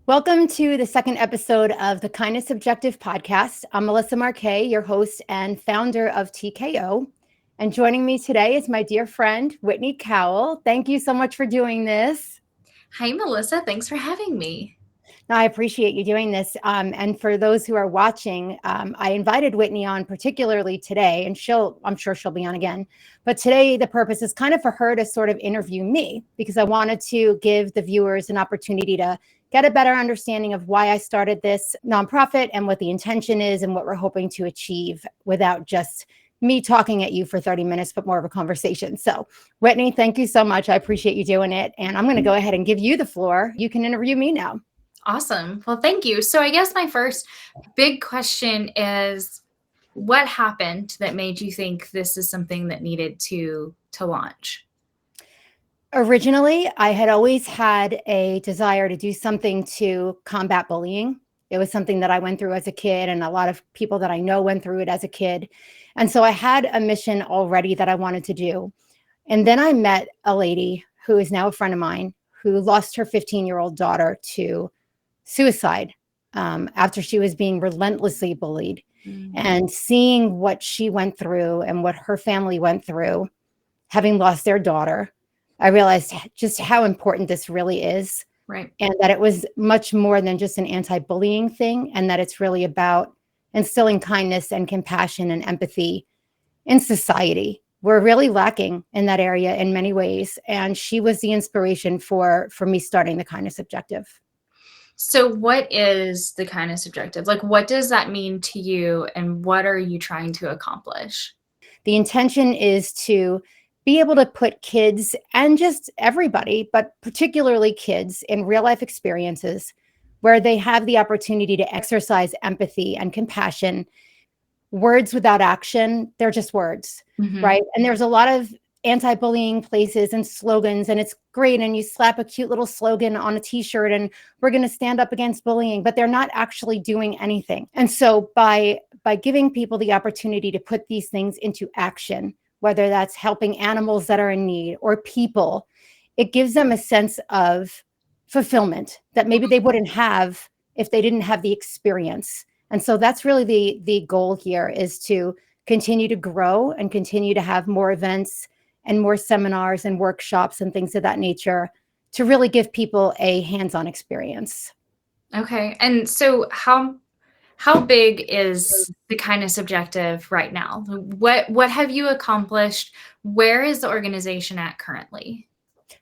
Welcome to the second episode of the Kindness Objective podcast. I'm Melissa Marquais, your host and founder of TKO. And joining me today is my dear friend, Whitney Cowell. Thank you so much for doing this. Hi, Melissa. Thanks for having me. No, I appreciate you doing this. And for those who are watching, I invited Whitney on particularly today, and I'm sure she'll be on again. But today, the purpose is kind of for her to sort of interview me because I wanted to give the viewers an opportunity to get a better understanding of why I started this nonprofit and what the intention is and what we're hoping to achieve without just me talking at you for 30 minutes, but more of a conversation. So Whitney, thank you so much. I appreciate you doing it. And I'm going to go ahead and give you the floor. You can interview me now. Awesome. Well, thank you. So I guess my first big question is, what happened that made you think this is something that needed to launch? Originally, I had always had a desire to do something to combat bullying. It was something that I went through as a kid, and a lot of people that I know went through it as a kid. And so I had a mission already that I wanted to do. And then I met a lady who is now a friend of mine who lost her 15-year-old daughter to suicide after she was being relentlessly bullied. Mm-hmm. And seeing what she went through and what her family went through, having lost their daughter, I realized just how important this really is. Right. And that it was much more than just an anti-bullying thing, and that it's really about instilling kindness and compassion and empathy in society. We're really lacking in that area in many ways. And she was the inspiration for me starting the Kindness Objective. So what is the Kindness Objective? Like, what does that mean to you, and what are you trying to accomplish? The intention is to be able to put kids and just everybody, but particularly kids, in real life experiences where they have the opportunity to exercise empathy and compassion. Words without action, they're just words, mm-hmm. right? And there's a lot of anti-bullying places and slogans, and it's great. And you slap a cute little slogan on a t-shirt and we're going to stand up against bullying, but they're not actually doing anything. And so by giving people the opportunity to put these things into action, whether that's helping animals that are in need or people, it gives them a sense of fulfillment that maybe they wouldn't have if they didn't have the experience. And so that's really the goal here, is to continue to grow and continue to have more events and more seminars and workshops and things of that nature to really give people a hands-on experience. Okay. And so how big is the Kindness Objective right now? What have you accomplished? Where is the organization at currently?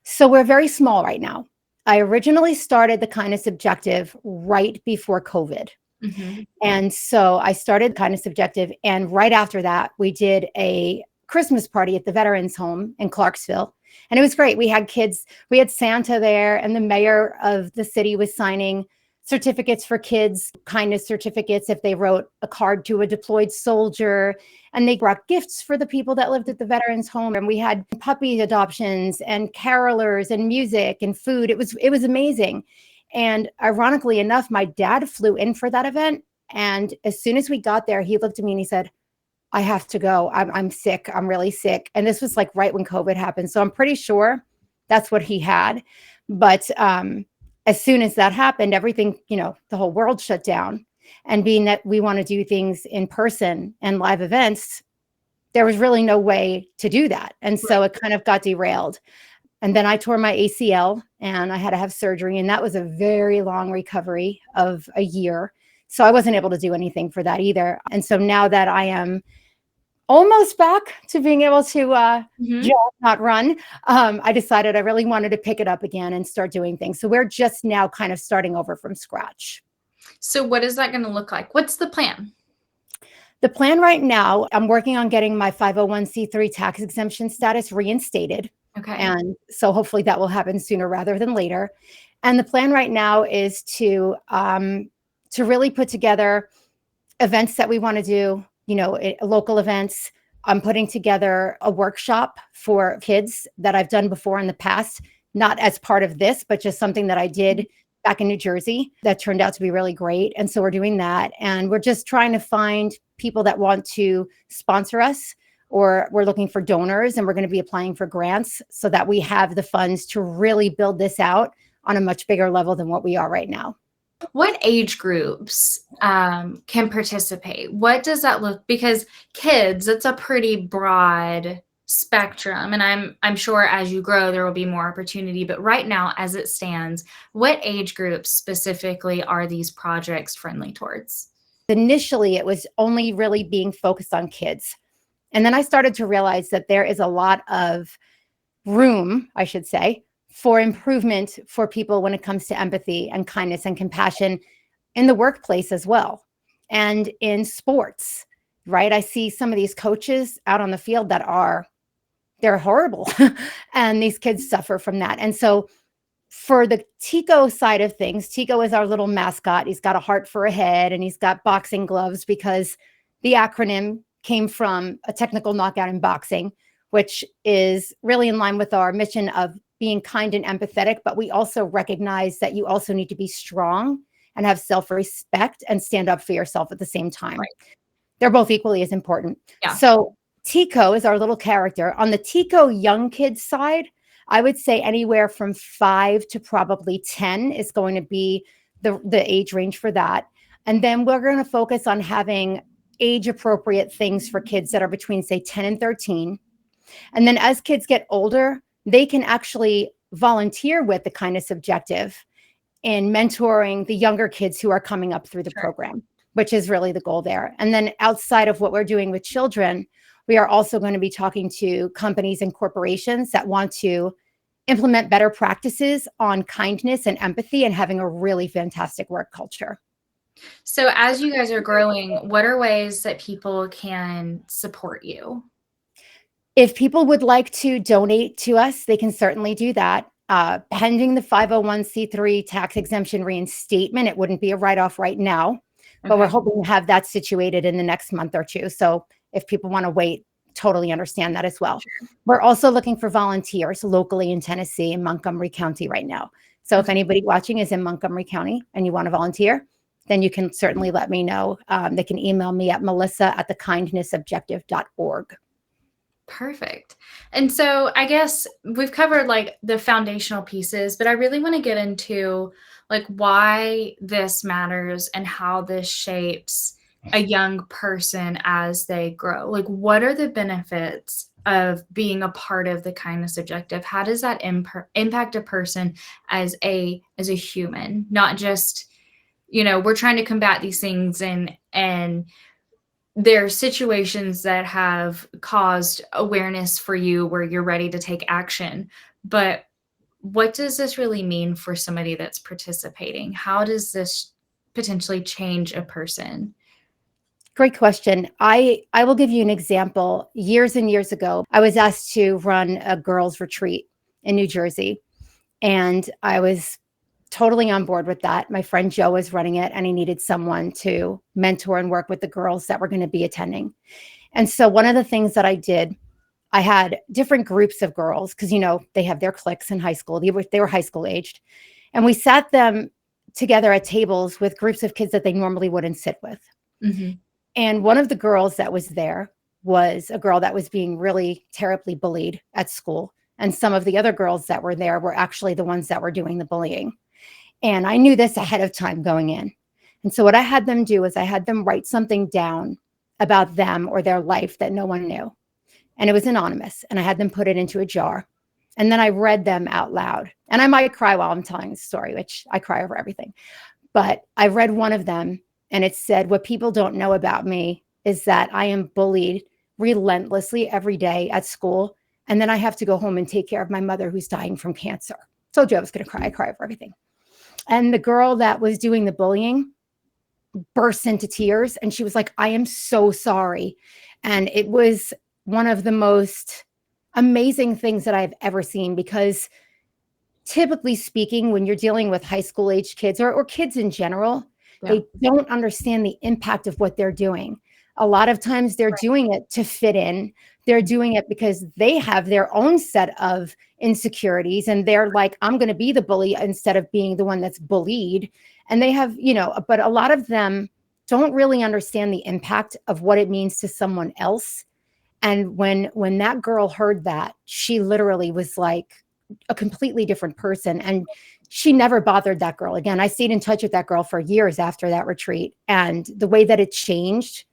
So we're very small right now. I originally started the Kindness Objective right before COVID. Mm-hmm. And so I started Kindness Objective. And right after that, we did a Christmas party at the Veterans Home in Clarksville. And it was great. We had kids, we had Santa there, and the mayor of the city was signing certificates for kids, kindness certificates if they wrote a card to a deployed soldier, and they brought gifts for the people that lived at the Veterans Home. And we had puppy adoptions and carolers and music and food. It was amazing. And ironically enough, my dad flew in for that event. And as soon as we got there, he looked at me and he said, I have to go. I'm sick. I'm really sick. And this was like right when COVID happened. So I'm pretty sure that's what he had. But as soon as that happened, everything, the whole world shut down. And being that we want to do things in person and live events, there was really no way to do that. And so it kind of got derailed. And then I tore my ACL and I had to have surgery. And that was a very long recovery of a year. So I wasn't able to do anything for that either. And so now that I am almost back to being able to jog, not run, I decided I really wanted to pick it up again and start doing things. So we're just now kind of starting over from scratch. So what is that going to look like? What's the plan? The plan right now, I'm working on getting my 501c3 tax exemption status reinstated. Okay. And so hopefully that will happen sooner rather than later. And the plan right now is to really put together events that we want to do, local events. I'm putting together a workshop for kids that I've done before in the past, not as part of this, but just something that I did back in New Jersey that turned out to be really great. And so we're doing that. And we're just trying to find people that want to sponsor us, or we're looking for donors, and we're going to be applying for grants so that we have the funds to really build this out on a much bigger level than what we are right now. What age groups can participate? What does that look? Because kids, it's a pretty broad spectrum, and I'm sure as you grow there will be more opportunity. But right now, as it stands, what age groups specifically are these projects friendly towards? Initially, it was only really being focused on kids. And then I started to realize that there is a lot of room, I should say, for improvement for people when it comes to empathy and kindness and compassion in the workplace as well, and in sports, right? I see some of these coaches out on the field that they're horrible and these kids suffer from that. And so for the Tico side of things, Tico is our little mascot. He's got a heart for a head and he's got boxing gloves because the acronym came from a technical knockout in boxing, which is really in line with our mission of being kind and empathetic. But we also recognize that you also need to be strong and have self-respect and stand up for yourself at the same time. Right. They're both equally as important. Yeah. So Tico is our little character. On the Tico young kids side, I would say anywhere from 5 to probably 10 is going to be the age range for that. And then we're going to focus on having age appropriate things for kids that are between, say, 10 and 13. And then as kids get older, they can actually volunteer with the kindness objective in mentoring the younger kids who are coming up through the program, which is really the goal there. And then outside of what we're doing with children, we are also going to be talking to companies and corporations that want to implement better practices on kindness and empathy and having a really fantastic work culture. So as you guys are growing, what are ways that people can support you? If people would like to donate to us, they can certainly do that. Pending the 501c3 tax exemption reinstatement, it wouldn't be a write-off right now, but we're hoping to have that situated in the next month or two. So if people want to wait, totally understand that as well. Sure. We're also looking for volunteers locally in Tennessee and Montgomery County right now. So if anybody watching is in Montgomery County and you want to volunteer, then you can certainly let me know. They can email me at melissa@thekindnessobjective.org. Perfect. And so I guess we've covered like the foundational pieces, but I really want to get into like why this matters and how this shapes a young person as they grow. Like, what are the benefits of being a part of the kindness objective? How does that impact a person as a human? Not just, we're trying to combat these things and there are situations that have caused awareness for you where you're ready to take action. But what does this really mean for somebody that's participating? How does this potentially change a person? Great question. I will give you an example. Years and years ago, I was asked to run a girls' retreat in New Jersey, and I was totally on board with that. My friend Joe was running it, and he needed someone to mentor and work with the girls that were going to be attending. And so one of the things that I did, I had different groups of girls because, they have their cliques in high school. They were high school aged. And we sat them together at tables with groups of kids that they normally wouldn't sit with. Mm-hmm. And one of the girls that was there was a girl that was being really terribly bullied at school. And some of the other girls that were there were actually the ones that were doing the bullying. And I knew this ahead of time going in. And so what I had them do is I had them write something down about them or their life that no one knew. And it was anonymous. And I had them put it into a jar. And then I read them out loud. And I might cry while I'm telling the story, which I cry over everything. But I read one of them. And it said, what people don't know about me is that I am bullied relentlessly every day at school. And then I have to go home and take care of my mother who's dying from cancer. Told you I was going to cry. I cry over everything. And the girl that was doing the bullying burst into tears. And she was like, I am so sorry. And it was one of the most amazing things that I've ever seen, because typically speaking, when you're dealing with high school age kids or kids in general, they don't understand the impact of what they're doing. A lot of times they're doing it to fit in. They're doing it because they have their own set of insecurities. And they're like, I'm going to be the bully instead of being the one that's bullied. And they have, but a lot of them don't really understand the impact of what it means to someone else. And when that girl heard that, she literally was like, a completely different person. And she never bothered that girl again. I stayed in touch with that girl for years after that retreat. And the way that it changed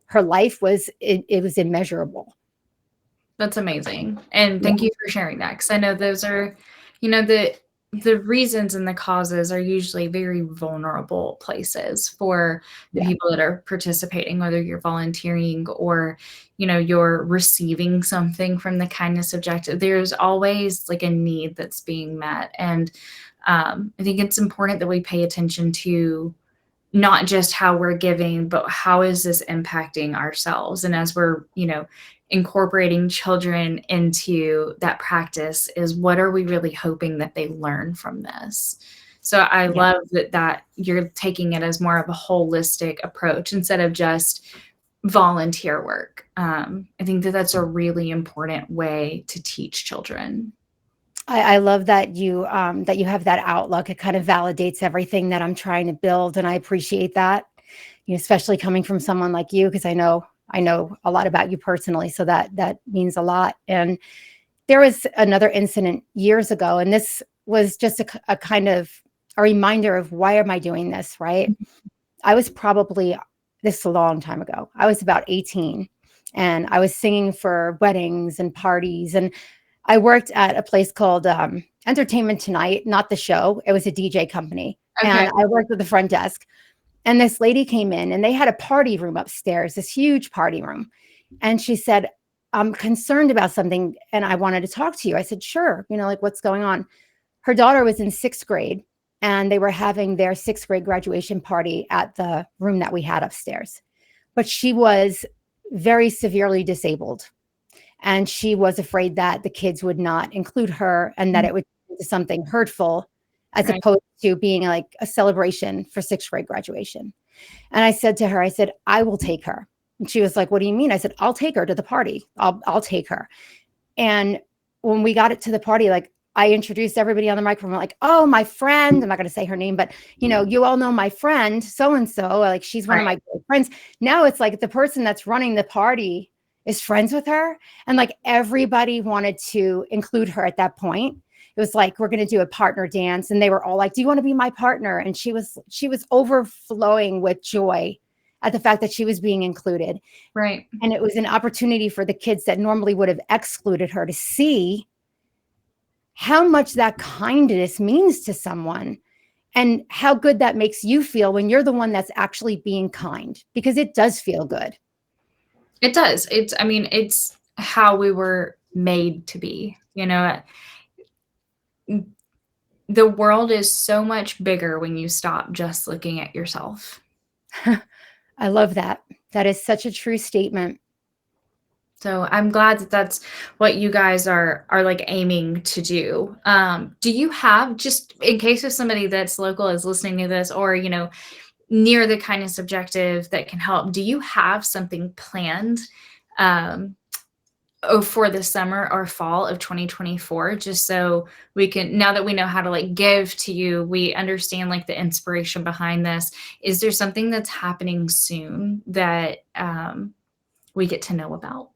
her life was, it was immeasurable. That's amazing. And Yeah. thank you for sharing that. Cause I know those are, you know, the reasons and the causes are usually very vulnerable places for the Yeah. people that are participating, whether you're volunteering or, you know, you're receiving something from the kindness objective. There's always like a need that's being met. And I think it's important that we pay attention to not just how we're giving, but how is this impacting ourselves? And as we're, you know, incorporating children into that practice, is what are we really hoping that they learn from this? So I Yeah. love that you're taking it as more of a holistic approach instead of just volunteer work. I think that's a really important way to teach children. I love that you have that outlook. It kind of validates everything that I'm trying to build, and I appreciate that. You know, especially coming from someone like you, because I know a lot about you personally, so that means a lot. And there was another incident years ago, and this was just a kind of a reminder of why am I doing this, right? I was probably, this is a long time ago. I was about 18, and I was singing for weddings and parties, and I worked at a place called Entertainment Tonight, not the show. It was a DJ company. Okay. And I worked at the front desk. And this lady came in, and they had a party room upstairs, this huge party room. And she said, I'm concerned about something, and I wanted to talk to you. I said, sure. You know, like, what's going on? Her daughter was in 6th grade, and they were having their 6th grade graduation party at the room that we had upstairs. But she was very severely disabled. And she was afraid that the kids would not include her and that it would be something hurtful, as Right. opposed to being like a celebration for 6th grade graduation. And I said to her, I said, I will take her. And she was like, what do you mean? I said, I'll take her to the party. I'll take her. And when we got it to the party, like, I introduced everybody on the microphone, like, oh, my friend, I'm not going to say her name, but you know, you all know my friend, so-and-so, like, she's one of my good friends. Now it's like the person that's running the party is friends with her. And like, everybody wanted to include her at that point. It was like, we're going to do a partner dance. And they were all like, do you want to be my partner? And she was overflowing with joy at the fact that she was being included. Right. And it was an opportunity for the kids that normally would have excluded her to see how much that kindness means to someone and how good that makes you feel when you're the one that's actually being kind, because it does feel good. It does. I mean, it's how we were made to be, you know. The world is so much bigger when you stop just looking at yourself. I love that. That is such a true statement. So I'm glad that that's what you guys are like aiming to do. Do you have, just in case of somebody that's local is listening to this, or, you know, near the kindness objective that can help, do you have something planned for the summer or fall of 2024, just so we can, now that we know how to like give to you, we understand like the inspiration behind this. Is there something that's happening soon that we get to know about?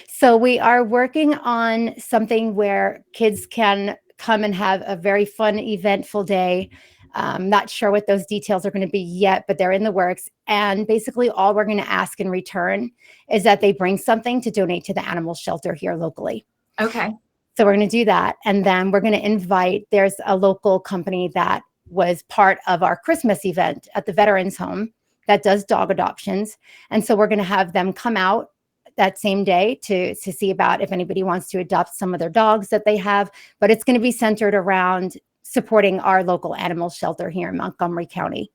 So we are working on something where kids can come and have a very fun, eventful day. Not sure what those details are going to be yet, but they're in the works. And basically all we're going to ask in return is that they bring something to donate to the animal shelter here locally. Okay. So we're going to do that. And then we're going to invite, there's a local company that was part of our Christmas event at the Veterans Home that does dog adoptions. And so we're going to have them come out that same day to see about if anybody wants to adopt some of their dogs that they have. But it's going to be centered around supporting our local animal shelter here in Montgomery County.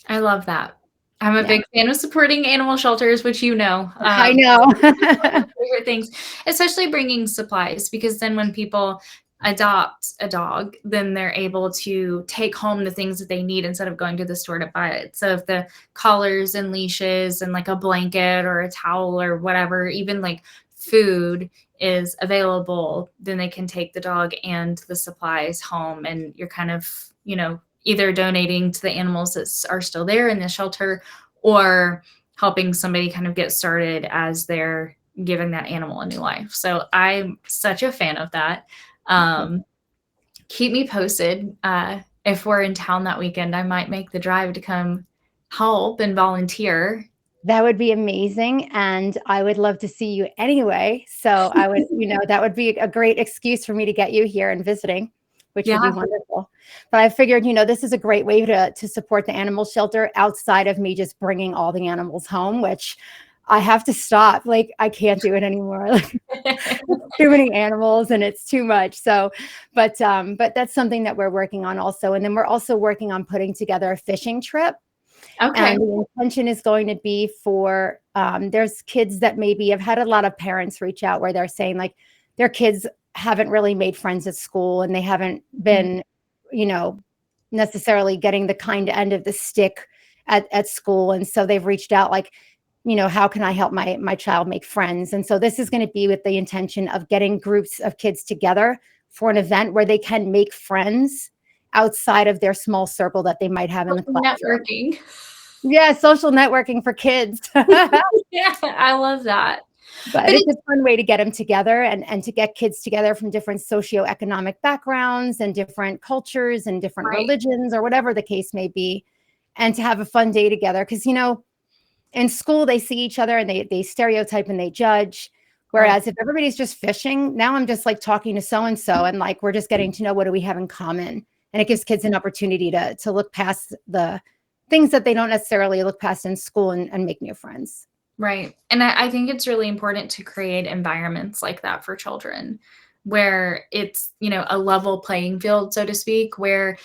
I love that. I'm a big fan of supporting animal shelters, which you know. I know. Favorite things, especially bringing supplies, because then when people adopt a dog, then they're able to take home the things that they need instead of going to the store to buy it. So if the collars and leashes and like a blanket or a towel or whatever, even like food is available, then they can take the dog and the supplies home, and you're kind of, you know, either donating to the animals that are still there in the shelter or helping somebody kind of get started as they're giving that animal a new life. So I'm such a fan of that. Keep me posted. If we're in town that weekend, I might make the drive to come help and volunteer. That would be amazing. And I would love to see you anyway. So I would, that would be a great excuse for me to get you here and visiting, which would be wonderful. But I figured, this is a great way to support the animal shelter outside of me just bringing all the animals home, which I have to stop. Like, I can't do it anymore. Like, too many animals and it's too much. So, but that's something that we're working on also. And then we're also working on putting together a fishing trip. Okay. And the intention is going to be for, there's kids that maybe have had a lot of parents reach out where they're saying like their kids haven't really made friends at school and they haven't been, necessarily getting the kind end of the stick at school. And so they've reached out like, how can I help my child make friends? And so this is going to be with the intention of getting groups of kids together for an event where they can make friends outside of their small circle that they might have in the classroom. Networking. Yeah, social networking for kids. Yeah, I love that. But it's a fun way to get them together and to get kids together from different socioeconomic backgrounds and different cultures and different religions or whatever the case may be, and to have a fun day together. Because, in school, they see each other and they stereotype and they judge. Whereas if everybody's just fishing, now I'm just like talking to so-and-so and like we're just getting to know what do we have in common. And it gives kids an opportunity to look past the things that they don't necessarily look past in school and make new friends. Right. And I think it's really important to create environments like that for children where it's, a level playing field, so to speak, where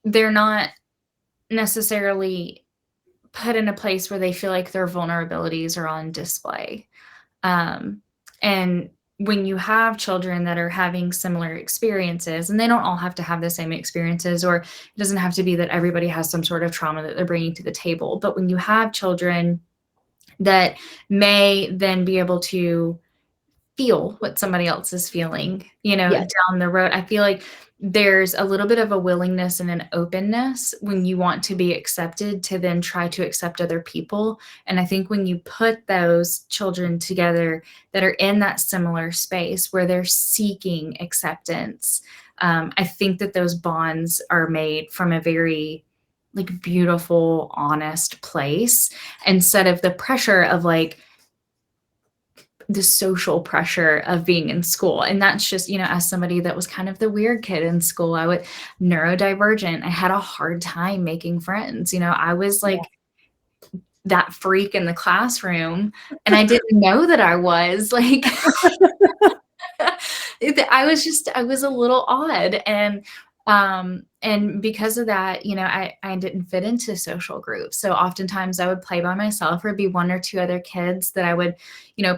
they're not necessarily put in a place where they feel like their vulnerabilities are on display. And when you have children that are having similar experiences, and they don't all have to have the same experiences, or it doesn't have to be that everybody has some sort of trauma that they're bringing to the table. But when you have children that may then be able to feel what somebody else is feeling, down the road, I feel like there's a little bit of a willingness and an openness when you want to be accepted to then try to accept other people. And I think when you put those children together that are in that similar space where they're seeking acceptance, I think that those bonds are made from a very like beautiful, honest place instead of the pressure of like the social pressure of being in school. And that's just, as somebody that was kind of the weird kid in school, neurodivergent, I had a hard time making friends. I was like that freak in the classroom and I didn't know that I was like, I was a little odd. And because of that, I didn't fit into social groups. So oftentimes I would play by myself or be one or two other kids that I would,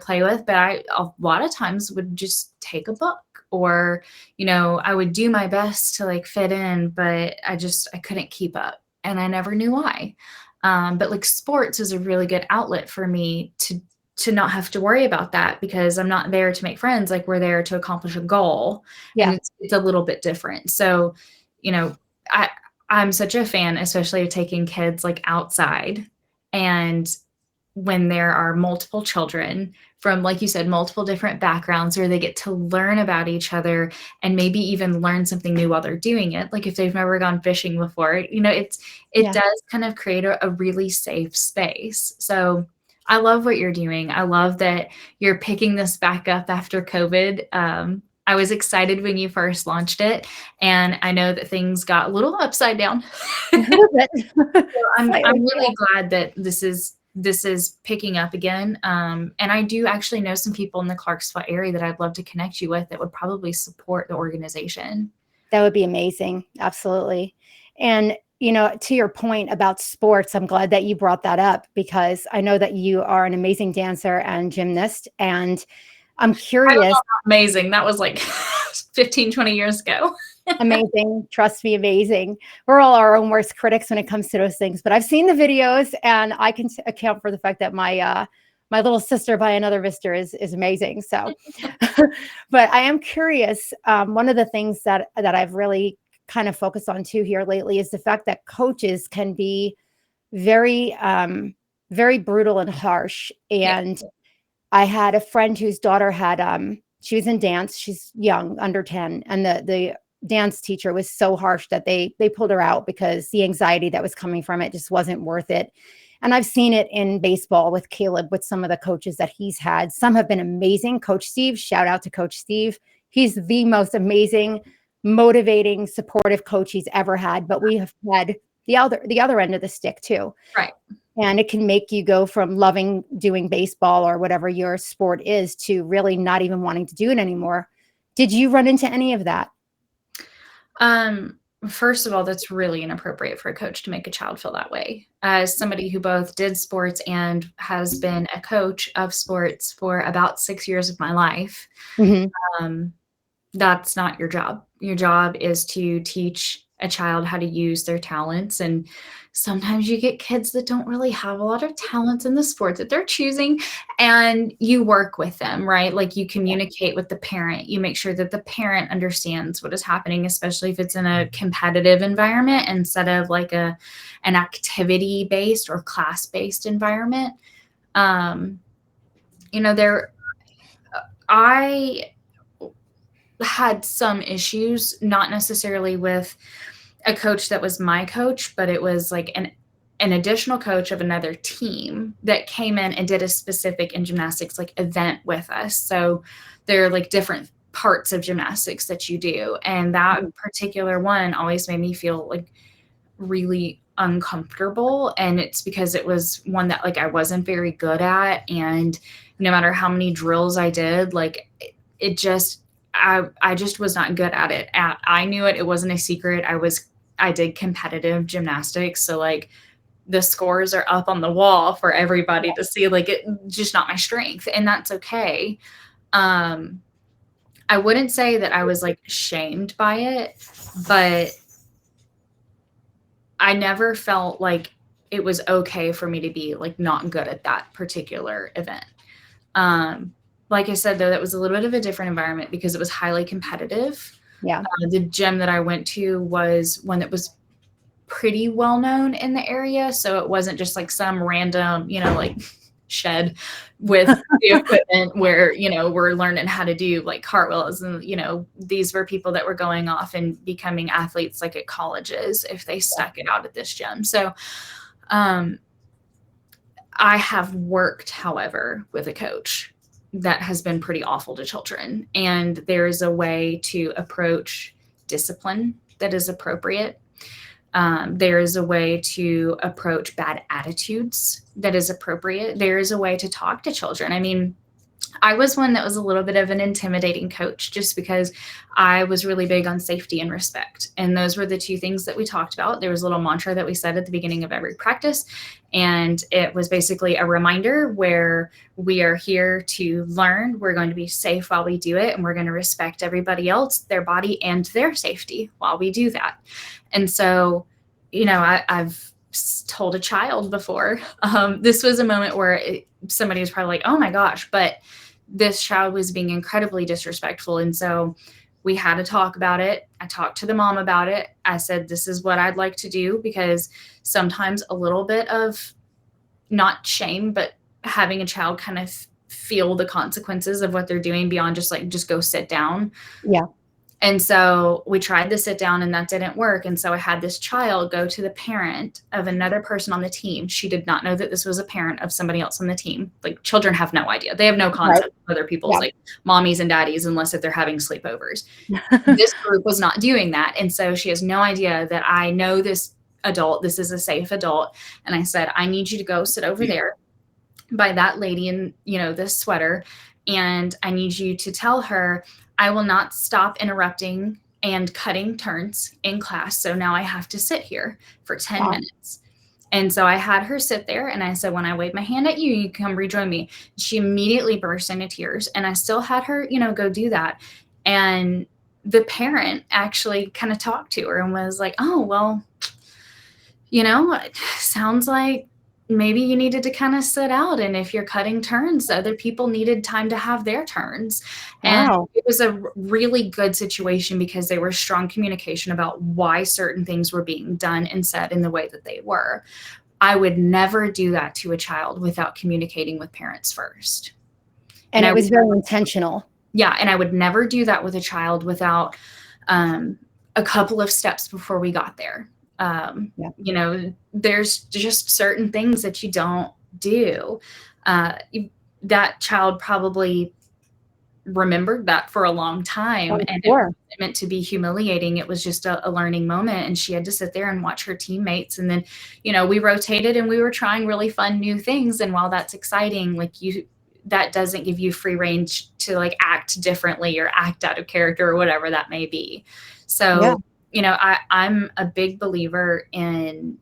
play with. But I, a lot of times would just take a book or, I would do my best to like fit in, but I couldn't keep up and I never knew why. But like sports is a really good outlet for me to not have to worry about that because I'm not there to make friends. Like we're there to accomplish a goal. Yeah. And it's a little bit different. So, I'm such a fan, especially of taking kids like outside. And when there are multiple children from, like you said, multiple different backgrounds where they get to learn about each other and maybe even learn something new while they're doing it. Like if they've never gone fishing before, it does kind of create a really safe space. So I love what you're doing. I love that you're picking this back up after COVID. I was excited when you first launched it, and I know that things got a little upside down. So I'm really glad that this is picking up again. And I do actually know some people in the Clarksville area that I'd love to connect you with that would probably support the organization. That would be amazing. Absolutely. And to your point about sports, I'm glad that you brought that up because I know that you are an amazing dancer and gymnast. And I'm curious. Amazing. That was like 15, 20 years ago. Amazing. Trust me, amazing. We're all our own worst critics when it comes to those things. But I've seen the videos and I can account for the fact that my little sister by another mister is amazing. So, but I am curious. One of the things that I've really kind of focused on too here lately is the fact that coaches can be very, very brutal and harsh. And I had a friend whose daughter had She was in dance. She's young, under 10. And the dance teacher was so harsh that they pulled her out because the anxiety that was coming from it just wasn't worth it. And I've seen it in baseball with Caleb, with some of the coaches that he's had. Some have been amazing. Coach Steve, shout out to Coach Steve. He's the most amazing, motivating, supportive coach he's ever had. But we have had the other end of the stick too. Right. And it can make you go from loving doing baseball or whatever your sport is to really not even wanting to do it anymore. Did you run into any of that? First of all, that's really inappropriate for a coach to make a child feel that way. As somebody who both did sports and has been a coach of sports for about 6 years of my life, that's not your job. Your job is to teach a child how to use their talents. And sometimes you get kids that don't really have a lot of talents in the sport that they're choosing, and you work with them, right? Like you communicate with the parent. You make sure that the parent understands what is happening, especially if it's in a competitive environment instead of like an activity-based or class-based environment. I had some issues, not necessarily with a coach that was my coach, but it was like an additional coach of another team that came in and did a specific in gymnastics like event with us. So there are like different parts of gymnastics that you do. And that particular one always made me feel like really uncomfortable. And it's because it was one that like I wasn't very good at. And no matter how many drills I did, like it just, I just was not good at it. I knew it. It wasn't a secret. I did competitive gymnastics. So like the scores are up on the wall for everybody to see, like it just not my strength. And that's okay. I wouldn't say that I was like shamed by it, but I never felt like it was okay for me to be like not good at that particular event. Like I said, though, that was a little bit of a different environment because it was highly competitive. Yeah. The gym that I went to was one that was pretty well known in the area. So it wasn't just like some random, like shed with the equipment where, we're learning how to do like cartwheels. And, these were people that were going off and becoming athletes like at colleges if they stuck it out at this gym. So I have worked, however, with a coach that has been pretty awful to children. And there is a way to approach discipline that is appropriate. There is a way to approach bad attitudes that is appropriate. There is a way to talk to children. I mean, I was one that was a little bit of an intimidating coach just because I was really big on safety and respect. And those were the two things that we talked about. There was a little mantra that we said at the beginning of every practice. And it was basically a reminder where we are here to learn. We're going to be safe while we do it. And we're going to respect everybody else, their body and their safety while we do that. And so, I've told a child before, this was a moment where somebody was probably like, oh my gosh, but this child was being incredibly disrespectful. And so we had to talk about it. I talked to the mom about it. I said, this is what I'd like to do, because sometimes a little bit of not shame, but having a child kind of feel the consequences of what they're doing beyond just go sit down. Yeah. And so we tried to sit down and that didn't work. And so I had this child go to the parent of another person on the team. She did not know that this was a parent of somebody else on the team. Like children have no idea. They have no concept of other people's like mommies and daddies, unless if they're having sleepovers. This group was not doing that. And so she has no idea that I know this adult. This is a safe adult. And I said, I need you to go sit over there by that lady in, this sweater. And I need you to tell her, I will not stop interrupting and cutting turns in class. So now I have to sit here for 10 minutes. And so I had her sit there and I said, when I wave my hand at you, you come rejoin me. She immediately burst into tears, and I still had her, go do that. And the parent actually kind of talked to her and was like, oh, well, it sounds like maybe you needed to kind of sit out. And if you're cutting turns, other people needed time to have their turns. Wow. And it was a really good situation because there was strong communication about why certain things were being done and said in the way that they were. I would never do that to a child without communicating with parents first. And it was very intentional. Yeah. And I would never do that with a child without a couple of steps before we got there. You know, there's just certain things that you don't do. That child probably remembered that for a long time, and it wasn't meant to be humiliating. It was just a learning moment, and she had to sit there and watch her teammates. And then, you know, we rotated and we were trying really fun new things. And while that's exciting, like that doesn't give you free range to like act differently or act out of character or whatever that may be. So, you know, I'm a big believer in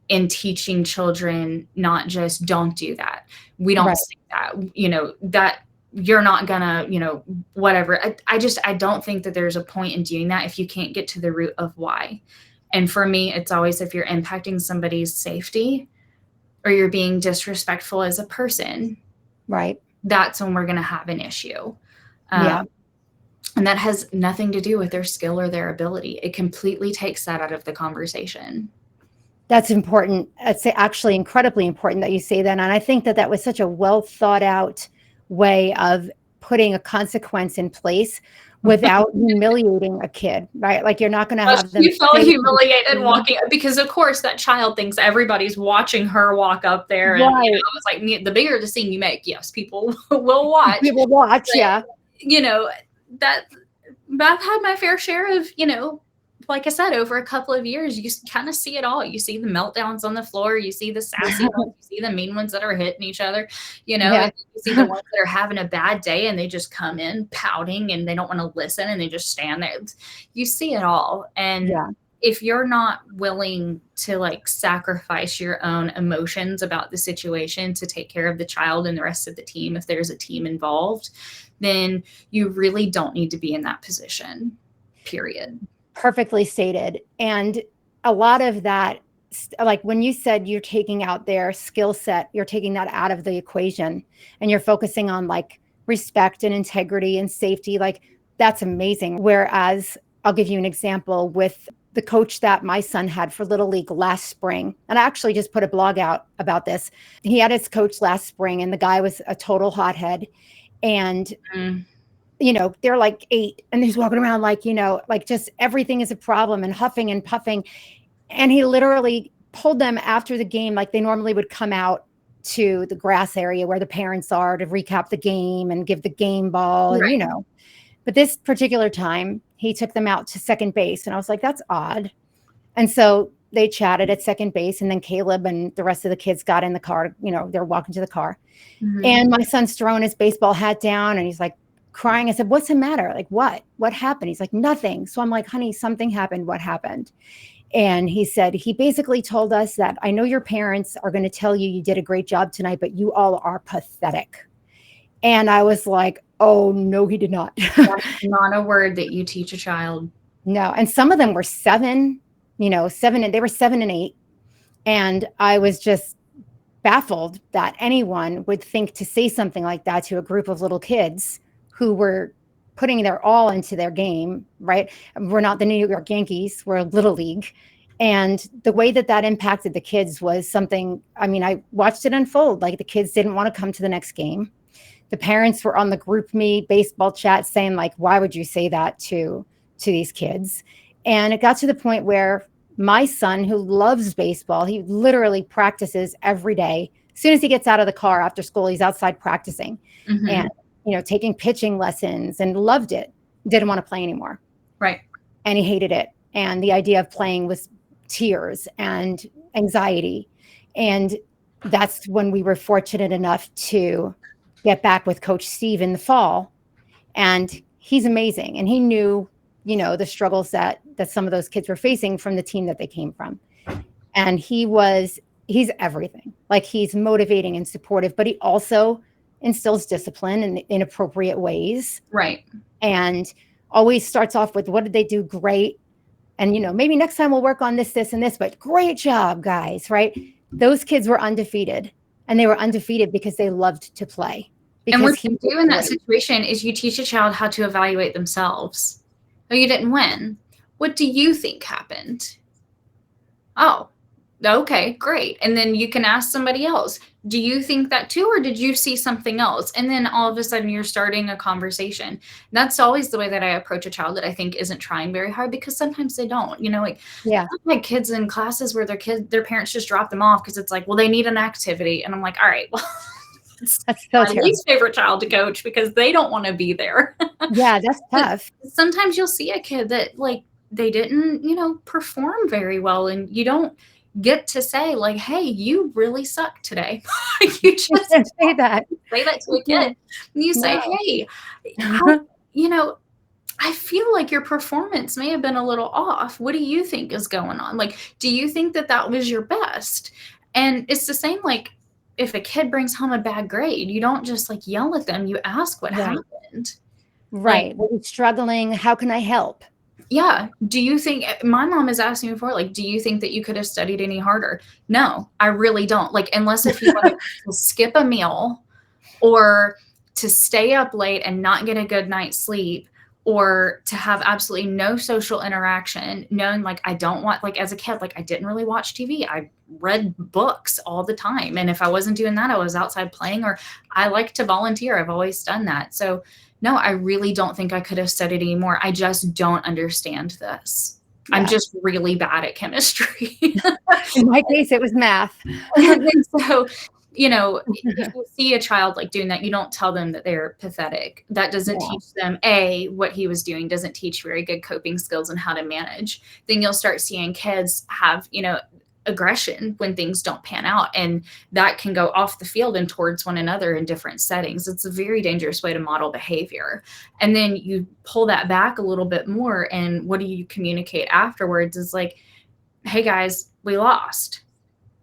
teaching children, not just don't do that. We don't say that, you know, that you're not gonna, you know, whatever. I don't think that there's a point in doing that if you can't get to the root of why. And for me, it's always if you're impacting somebody's safety or you're being disrespectful as a person, right? That's when we're going to have an issue. And that has nothing to do with their skill or their ability. It completely takes that out of the conversation. That's important. It's actually incredibly important that you say that. And I think that was such a well thought out way of putting a consequence in place without humiliating a kid, right? Like you're not going to have them. You felt humiliated walking, because of course that child thinks everybody's watching her walk up there. And you know, it's like, the bigger the scene you make, yes, people will watch. People watch, but, you know, that I've had my fair share of, you know, like I said, over a couple of years, you kind of see it all. You see the meltdowns on the floor. You see the sassy ones. You see the mean ones that are hitting each other. You know, you see the ones that are having a bad day and they just come in pouting and they don't want to listen and they just stand there. You see it all. And if you're not willing to like sacrifice your own emotions about the situation to take care of the child and the rest of the team, if there's a team involved, then you really don't need to be in that position, period. Perfectly stated. And a lot of that, like when you said you're taking out their skill set, you're taking that out of the equation and you're focusing on like respect and integrity and safety. Like that's amazing. Whereas I'll give you an example with the coach that my son had for Little League last spring. And I actually just put a blog out about this. He had his coach last spring and the guy was a total hothead. And you know, they're like 8 and he's walking around like, you know, like just everything is a problem and huffing and puffing. And he literally pulled them after the game. Like they normally would come out to the grass area where the parents are to recap the game and give the game ball and, you know, but this particular time he took them out to second base. And I was like, that's odd. And so they chatted at second base and then Caleb and the rest of the kids got in the car, you know, they're walking to the car and my son's throwing his baseball hat down and he's like, crying. I said, what's the matter? Like, what happened? He's like, nothing. So I'm like, honey, something happened. What happened? And he said, he basically told us that I know your parents are going to tell you did a great job tonight, but you all are pathetic. And I was like, oh no, he did not. That's not a word that you teach a child. No. And some of them were 7, you know, 7 and they were 7 and 8. And I was just baffled that anyone would think to say something like that to a group of little kids who were putting their all into their game, right? We're not the New York Yankees, we're a Little League. And the way that impacted the kids was something, I mean, I watched it unfold. Like the kids didn't want to come to the next game. The parents were on the group me baseball chat saying like, why would you say that to these kids? And it got to the point where my son, who loves baseball, he literally practices every day. As soon as he gets out of the car after school, he's outside practicing. And you know, taking pitching lessons and loved it, didn't want to play anymore. Right. And he hated it. And the idea of playing was tears and anxiety. And that's when we were fortunate enough to get back with Coach Steve in the fall. And he's amazing. And he knew, you know, the struggles that some of those kids were facing from the team that they came from. And he's everything. Like he's motivating and supportive, but he also instills discipline in inappropriate ways. Right. And always starts off with, what did they do great? And, you know, maybe next time we'll work on this, and this, but great job, guys, right? Those kids were undefeated. And they were undefeated because they loved to play. And what you do in that situation is you teach a child how to evaluate themselves. Oh, you didn't win. What do you think happened? Oh, okay, great. And then you can ask somebody else, Do you think that too, or did you see something else? And then all of a sudden you're starting a conversation. And that's always the way that I approach a child that I think isn't trying very hard, because sometimes they don't, like Yeah. I've had kids in classes where their parents just drop them off because it's like, well, they need an activity. And I'm like, all right, well, it's That's so my terrible. least favorite child to coach because they don't want to be there. Yeah, that's tough. Sometimes you'll see a kid that like they didn't, perform very well, and you don't get to say like, hey, you really suck today. You just say that to a kid. And you say, hey, I feel like your performance may have been a little off. What do you think is going on? Like, do you think that was your best? And it's the same, like, if a kid brings home a bad grade, you don't just like yell at them. You ask what happened. Right. Were you struggling? How can I help? Yeah. Do you think, my mom has asked me before, like, do you think that you could have studied any harder? No, I really don't. Like, unless if you want to skip a meal or to stay up late and not get a good night's sleep, or to have absolutely no social interaction, knowing like I don't want, like as a kid, like I didn't really watch TV. I read books all the time. And if I wasn't doing that, I was outside playing, or I like to volunteer. I've always done that. So no, I really don't think I could have studied anymore. I just don't understand this. Yeah. I'm just really bad at chemistry. In my case, it was math. And so, if you see a child like doing that, you don't tell them that they're pathetic. That doesn't teach them, what he was doing doesn't teach very good coping skills and how to manage. Then you'll start seeing kids have, aggression when things don't pan out, and that can go off the field and towards one another in different settings. It's a very dangerous way to model behavior. And then you pull that back a little bit more, and what do you communicate afterwards is like, hey guys, we lost.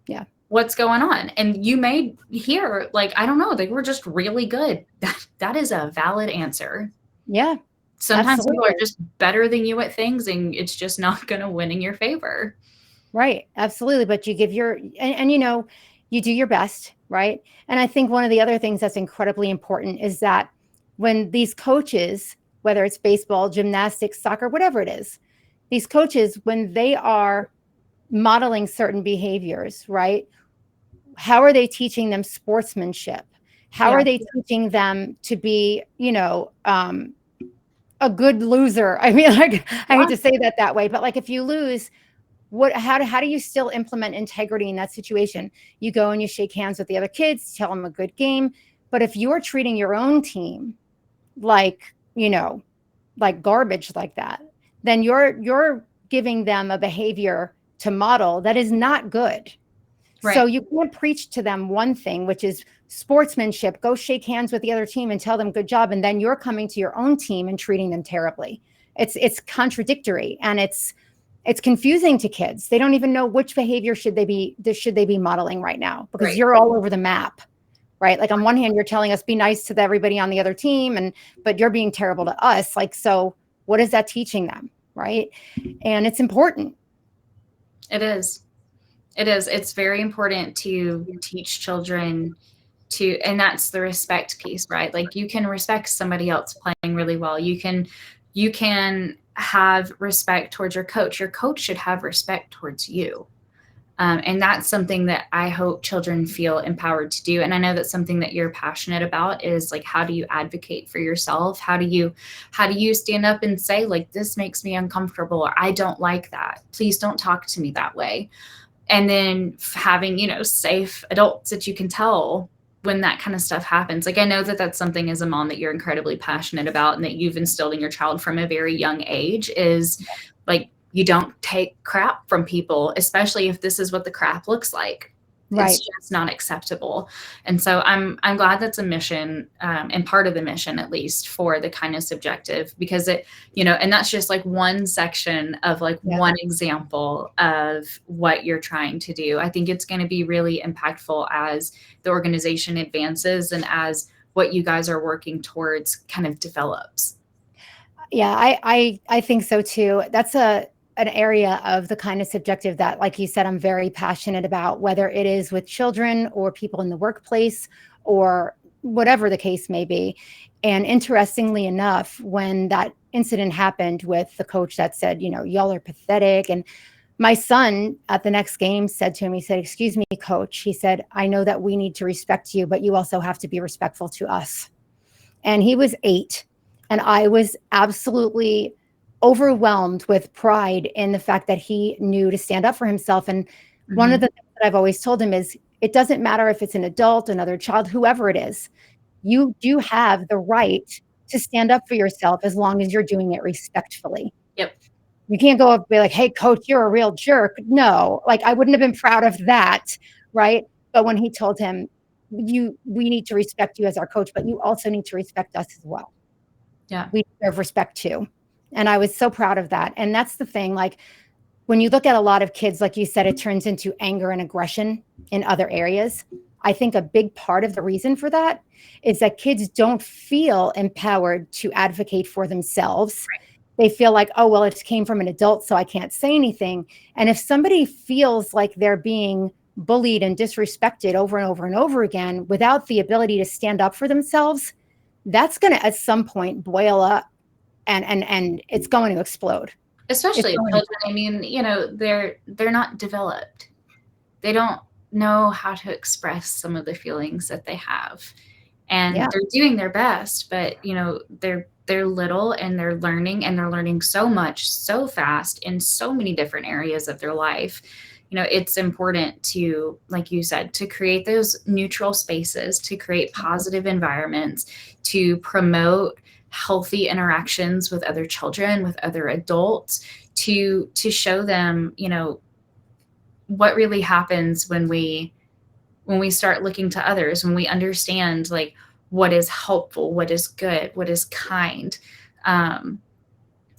Yeah. What's going on? And you may hear like, I don't know, they were just really good. That is a valid answer. Yeah. Sometimes people are just better than you at things, and it's just not going to win in your favor. Right. Absolutely. But you give and you do your best. Right. And I think one of the other things that's incredibly important is that when these coaches, whether it's baseball, gymnastics, soccer, whatever it is, these coaches, when they are modeling certain behaviors, right? How are they teaching them sportsmanship? How are they teaching them to be, a good loser? I mean, like, I hate to say that way, but like, if you lose, how do you still implement integrity in that situation? You go and you shake hands with the other kids, tell them a good game. But if you're treating your own team like, like garbage like that, then you're giving them a behavior to model that is not good. Right. So you can't preach to them one thing, which is sportsmanship, go shake hands with the other team and tell them good job. And then you're coming to your own team and treating them terribly. It's contradictory, and it's confusing to kids. They don't even know which behavior should they be modeling right now, because you're all over the map, right? Like on one hand, you're telling us be nice to everybody on the other team, but you're being terrible to us. Like, so what is that teaching them? Right. And it's important. It is. It's very important to teach children and that's the respect piece, right? Like you can respect somebody else playing really well. You can have respect towards your coach. Your coach should have respect towards you. And that's something that I hope children feel empowered to do. And I know that's something that you're passionate about, is like, how do you advocate for yourself? How do you stand up and say, like, this makes me uncomfortable, or I don't like that. Please don't talk to me that way. And then having, safe adults that you can tell when that kind of stuff happens. Like, I know that that's something as a mom that you're incredibly passionate about, and that you've instilled in your child from a very young age, is like, you don't take crap from people, especially if this is what the crap looks like. Right. It's just not acceptable. And so I'm glad that's a mission, and part of the mission, at least, for the kindness objective, because it, and that's just like one section of like one example of what you're trying to do. I think it's going to be really impactful as the organization advances and as what you guys are working towards kind of develops. Yeah, I think so too. That's an area of the kindness objective that, like you said, I'm very passionate about, whether it is with children or people in the workplace or whatever the case may be. And interestingly enough, when that incident happened with the coach that said, y'all are pathetic, and My son at the next game said to him, he said, "Excuse me, coach." He said, "I know that we need to respect you, but you also have to be respectful to us." And he was 8. And I was absolutely overwhelmed with pride in the fact that he knew to stand up for himself. And one of the things that I've always told him is, it doesn't matter if it's an adult, another child, whoever it is, you do have the right to stand up for yourself as long as you're doing it respectfully. Yep. You can't go up and be like, "Hey, coach, you're a real jerk." No, like I wouldn't have been proud of that, right? But when he told him, we need to respect you as our coach, but you also need to respect us as well. Yeah. We deserve respect too. And I was so proud of that. And that's the thing, like when you look at a lot of kids, like you said, it turns into anger and aggression in other areas. I think a big part of the reason for that is that kids don't feel empowered to advocate for themselves. Right. They feel like, oh, well, it came from an adult, so I can't say anything. And if somebody feels like they're being bullied and disrespected over and over and over again without the ability to stand up for themselves, that's going to at some point boil up and it's going to explode. Especially children. I mean, you know, they're not developed. They don't know how to express some of the feelings that they have. And they're doing their best, but you know, they're little and they're learning so much so fast in so many different areas of their life. You know, it's important to, like you said, to create those neutral spaces, to create positive environments, to promote healthy interactions with other children, with other adults, to show them, you know, what really happens when we start looking to others, when we understand like what is helpful, what is good, what is kind. And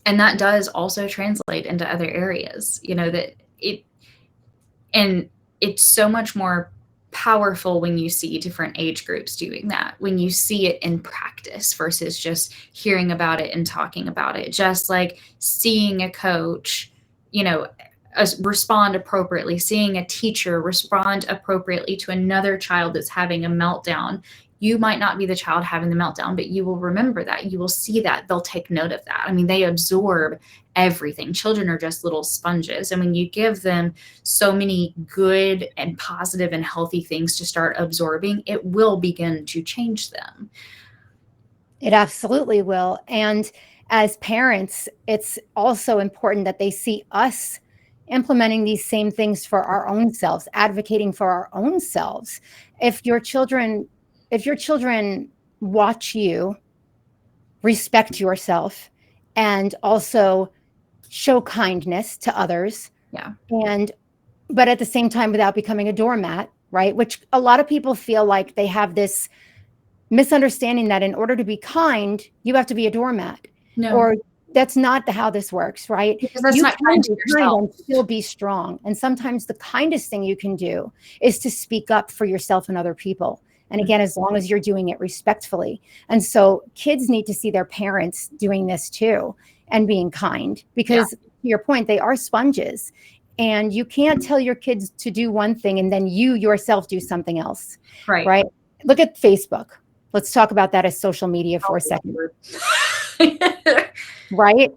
that does also translate into other areas, you know, and it's so much more powerful when you see different age groups doing that, when you see it in practice versus just hearing about it and talking about it. Just like seeing a coach, you know, respond appropriately, seeing a teacher respond appropriately to another child that's having a meltdown. You might not be the child having the meltdown, but you will remember that. You will see that. They'll take note of that. I mean, they absorb everything. Children are just little sponges. And when you give them so many good and positive and healthy things to start absorbing, it will begin to change them. It absolutely will. And as parents, it's also important that they see us implementing these same things for our own selves, advocating for our own selves. If your children watch you respect yourself and also show kindness to others, but at the same time without becoming a doormat, right? Which a lot of people feel like they have this misunderstanding that in order to be kind, you have to be a doormat. No. Or that's not how this works, right? Because that's not kind to yourself. And still be strong. And sometimes the kindest thing you can do is to speak up for yourself and other people. And again, as long as you're doing it respectfully. And so kids need to see their parents doing this too and being kind, because to your point, they are sponges. And you can't tell your kids to do one thing and then you yourself do something else. Right? Look at Facebook. Let's talk about that as social media for a second. Right?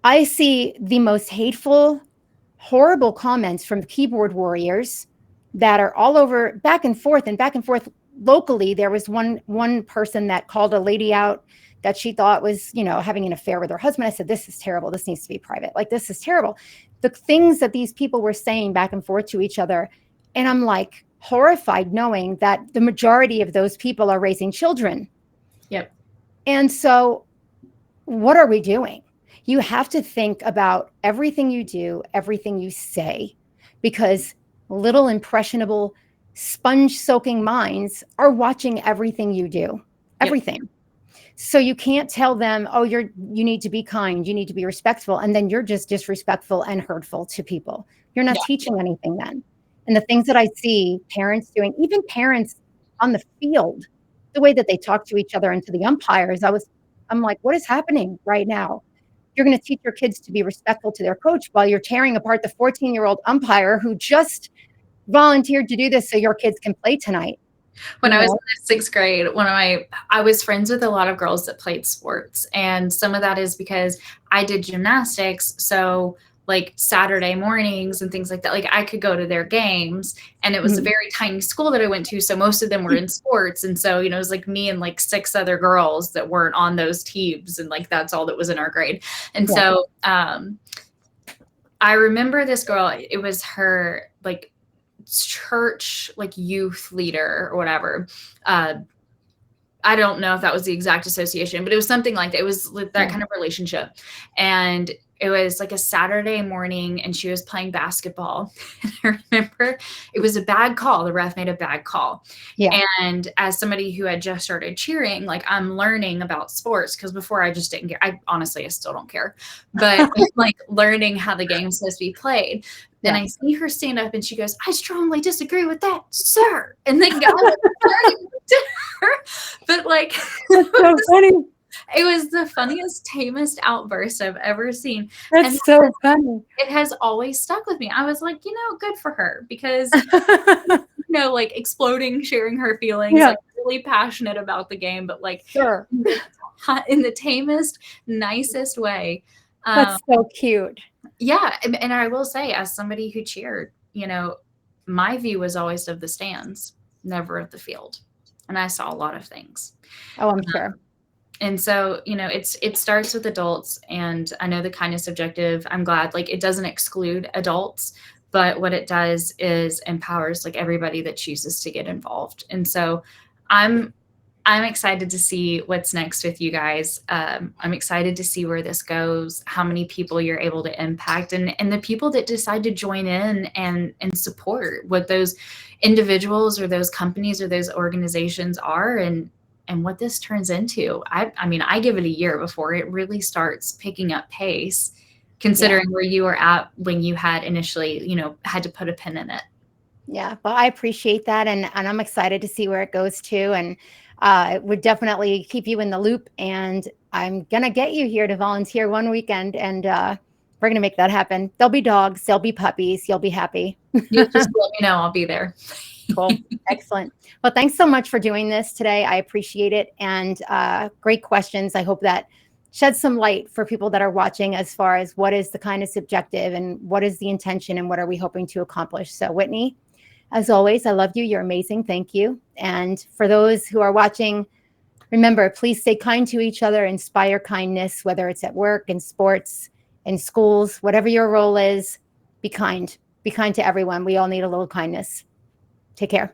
I see the most hateful, horrible comments from keyboard warriors that are all over, back and forth. Locally. There was one person that called a lady out that she thought was, you know, having an affair with her husband. I said, "This is terrible. This needs to be private. Like, this is terrible." The things that these people were saying back and forth to each other. And I'm like horrified knowing that the majority of those people are raising children. Yep. And so what are we doing? You have to think about everything you do, everything you say, because little impressionable sponge-soaking minds are watching everything you do, everything. Yep. So you can't tell them, "Oh, you need to be kind, you need to be respectful," and then you're just disrespectful and hurtful to people. You're not teaching anything then. And the things that I see parents doing, even parents on the field, the way that they talk to each other and to the umpires, I'm like, what is happening right now? You're going to teach your kids to be respectful to their coach while you're tearing apart the 14-year-old umpire who just volunteered to do this so your kids can play tonight. When I was in the 6th grade, I was friends with a lot of girls that played sports. And some of that is because I did gymnastics. So like Saturday mornings and things like that. Like I could go to their games, and it was a very tiny school that I went to. So most of them were in sports. And so, you know, it was like me and like 6 other girls that weren't on those teams. And like, that's all that was in our grade. And so, I remember this girl, it was her like church, like youth leader or whatever. I don't know if that was the exact association, but it was something like that. It was that kind of relationship. And it was like a Saturday morning, and she was playing basketball. And I remember it was a bad call. The ref made a bad call. Yeah. And as somebody who had just started cheering, like I'm learning about sports, because before I just didn't care. I still don't care, but like learning how the game's supposed to be played. Then I see her stand up and she goes, "I strongly disagree with that, sir." And then go to her. But like, that's so funny. It was the funniest, tamest outburst I've ever seen. That's so funny. It has always stuck with me. I was like, you know, good for her, because, you know, like exploding, sharing her feelings, like really passionate about the game, but like in the tamest, nicest way. That's so cute. Yeah. And I will say, as somebody who cheered, you know, my view was always of the stands, never of the field. And I saw a lot of things. Oh, I'm sure. And so, you know, it starts with adults, and I know the kindness objective, I'm glad, like it doesn't exclude adults, but what it does is empowers like everybody that chooses to get involved. And so I'm excited to see what's next with you guys. I'm excited to see where this goes, how many people you're able to impact, and the people that decide to join in and support what those individuals or those companies or those organizations are, and what this turns into. I mean, I give it a year before it really starts picking up pace, considering where you were at when you had initially, you know, had to put a pin in it. Yeah, well, I appreciate that. And I'm excited to see where it goes to. And it would definitely keep you in the loop. And I'm going to get you here to volunteer one weekend. And we're going to make that happen. There'll be dogs. There'll be puppies. You'll be happy. You just let me know. I'll be there. Cool. Excellent. Well, thanks so much for doing this today. I appreciate it. And great questions. I hope that sheds some light for people that are watching as far as what is the kindness objective and what is the intention and what are we hoping to accomplish. So Whitney, as always, I love you. You're amazing. Thank you. And for those who are watching, remember, please stay kind to each other, inspire kindness, whether it's at work, in sports, in schools, whatever your role is, be kind. Be kind to everyone. We all need a little kindness. Take care.